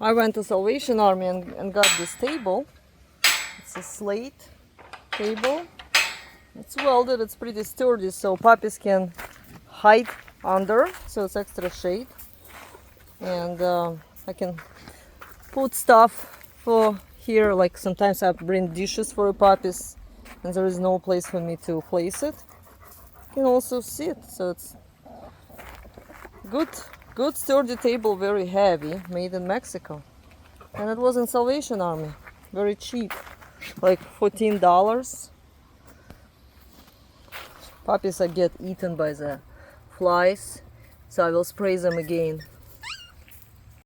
I went to Salvation Army and got this table. It's a slate table. It's welded, it's pretty sturdy, so puppies can hide under, so it's extra shade. And I can put stuff for here, like sometimes I bring dishes for the puppies and there is no place for me to place it. You can also sit, so it's good sturdy table, very heavy, made in Mexico. And it was in Salvation Army, very cheap, like $14. Puppies get eaten by the flies, so I will spray them again